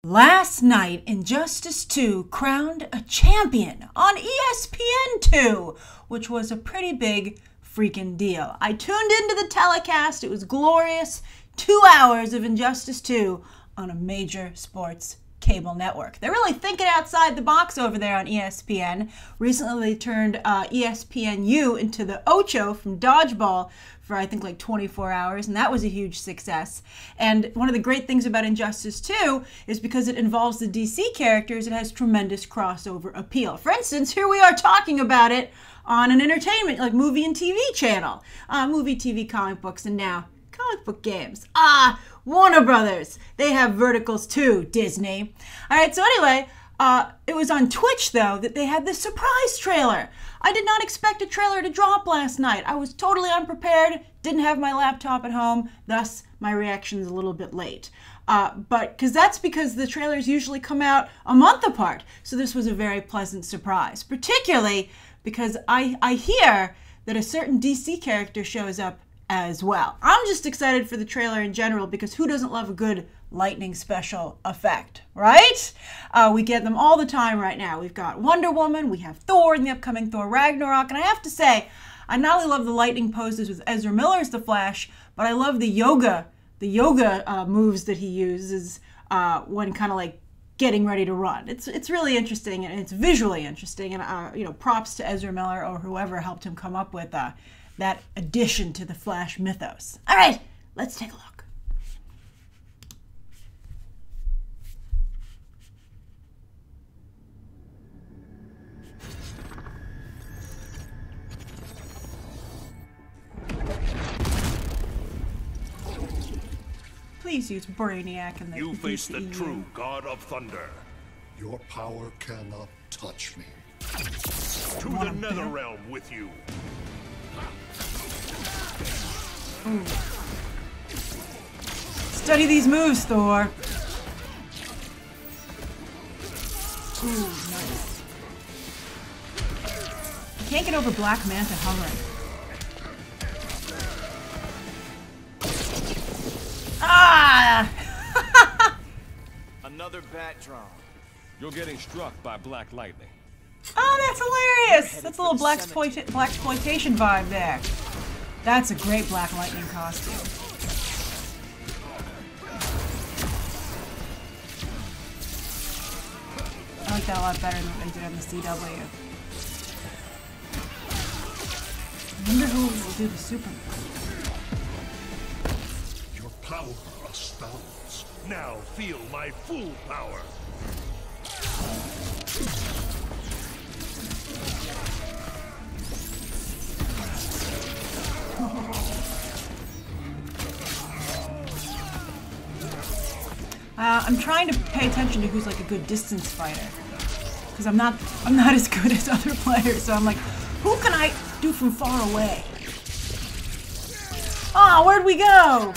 Last night, Injustice 2 crowned a champion on ESPN2, which was a pretty big freaking deal. I tuned into the telecast. It was glorious. 2 hours of Injustice 2 on a major sports cable network. They're really thinking outside the box over there on ESPN. Recently, they turned ESPNU into the Ocho from Dodgeball for I think like 24 hours, and that was a huge success. And one of the great things about Injustice 2 is because it involves the DC characters, it has tremendous crossover appeal. For instance, here we are talking about it on an entertainment, like movie and TV channel. Movie, TV, comic books, and now comic book games. Warner Brothers. They have verticals too, Disney. All right, so anyway, it was on Twitch, though, that they had this surprise trailer. I did not expect a trailer to drop last night. I was totally unprepared, didn't have my laptop at home, thus my reaction is a little bit late. Because the trailers usually come out a month apart, so this was a very pleasant surprise, particularly because I hear that a certain DC character shows up as well. I'm just excited for the trailer in general because who doesn't love a good lightning special effect, right? We get them all the time right now. We've got Wonder Woman, we have Thor in the upcoming Thor Ragnarok, and I have to say, I not only love the lightning poses with Ezra Miller's The Flash, but I love the yoga moves that he uses when kind of like getting ready to run. It's really interesting and it's visually interesting, and props to Ezra Miller or whoever helped him come up with that addition to the Flash mythos. All right, let's take a look. Please use Brainiac in the You face the true God of Thunder. Your power cannot touch me. To the Nether Realm with you. Ooh. Study these moves, Thor. Ooh, nice. Can't get over Black Manta hovering. Another bat drone. You're getting struck by black lightning. Oh, that's hilarious! That's a little blaxploitation vibe there. That's a great Black Lightning costume. I like that a lot better than what they did on the CW. I wonder who will do the super move. Your power astounds. Now feel my full power. I'm trying to pay attention to who's like a good distance fighter, because I'm not as good as other players. So I'm like, who can I do from far away? Oh, where'd we go?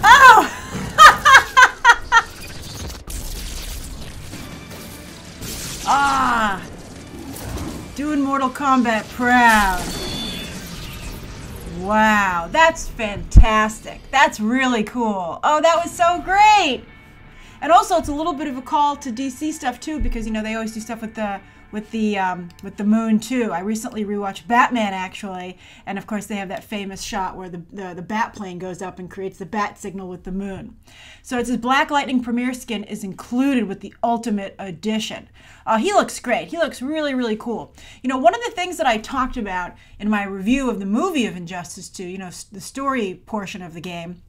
Oh! Doing Mortal Kombat proud. Wow, that's fantastic. That's really cool. Oh, that was so great. And also, it's a little bit of a call to DC stuff too, because they always do stuff with the moon too. I recently rewatched Batman actually, and of course they have that famous shot where the bat plane goes up and creates the bat signal with the moon. So it's his Black Lightning Premier skin is included with the Ultimate Edition. He looks great. He looks really, really cool. One of the things that I talked about in my review of the movie of Injustice 2, the story portion of the game,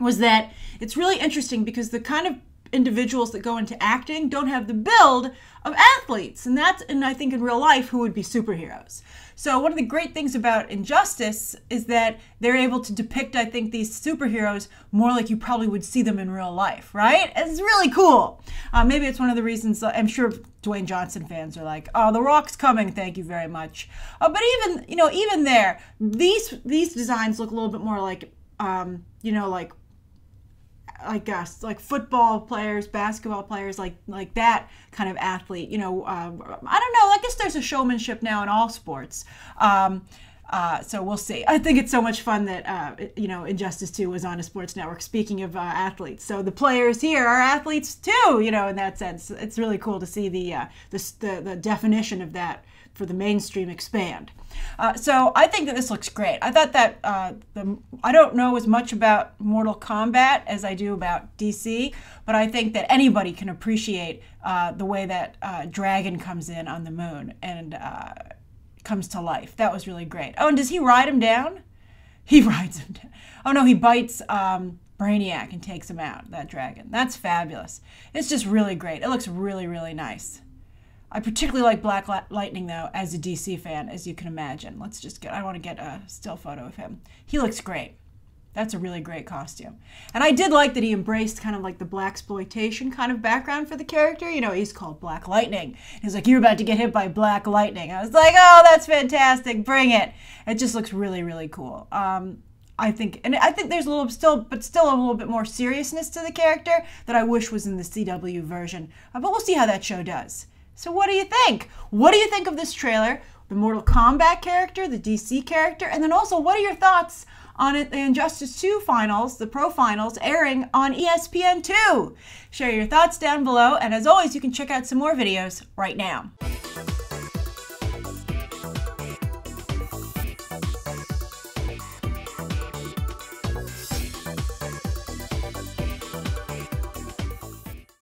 was that it's really interesting because the kind of individuals that go into acting don't have the build of athletes, and I think in real life who would be superheroes. So one of the great things about Injustice is that they're able to depict, I think, these superheroes more like you probably would see them in real life, right? It's really cool. Maybe it's one of the reasons I'm sure Dwayne Johnson fans are like, "Oh, The Rock's coming, thank you very much." But even there, these designs look a little bit more like like us, like football players, basketball players, like that kind of athlete. I don't know. I guess there's a showmanship now in all sports. So we'll see. I think it's so much fun that, you know, Injustice 2 was on a sports network. Speaking of athletes. So the players here are athletes too, you know, in that sense. It's really cool to see the definition of that for the mainstream expand. So I think that this looks great. I thought that I don't know as much about Mortal Kombat as I do about DC, but I think that anybody can appreciate the way that Dragon comes in on the moon and comes to life. That was really great. Oh, and does he ride him down? He rides him down. Oh no, he bites Brainiac and takes him out, that dragon. That's fabulous. It's just really great. It looks really, really nice. I particularly like Black Lightning, though, as a DC fan, as you can imagine. I want to get a still photo of him. He looks great. That's a really great costume. And I did like that he embraced kind of like the blaxploitation kind of background for the character. You know, he's called Black Lightning. He's like, you're about to get hit by Black Lightning. I was like, oh, that's fantastic. Bring it. It just looks really, really cool. I think there's still a little bit more seriousness to the character that I wish was in the CW version. But we'll see how that show does. So what do you think? What do you think of this trailer? The Mortal Kombat character, the DC character, and then also what are your thoughts on the Injustice 2 finals, the Pro Finals, airing on ESPN2? Share your thoughts down below, and as always, you can check out some more videos right now.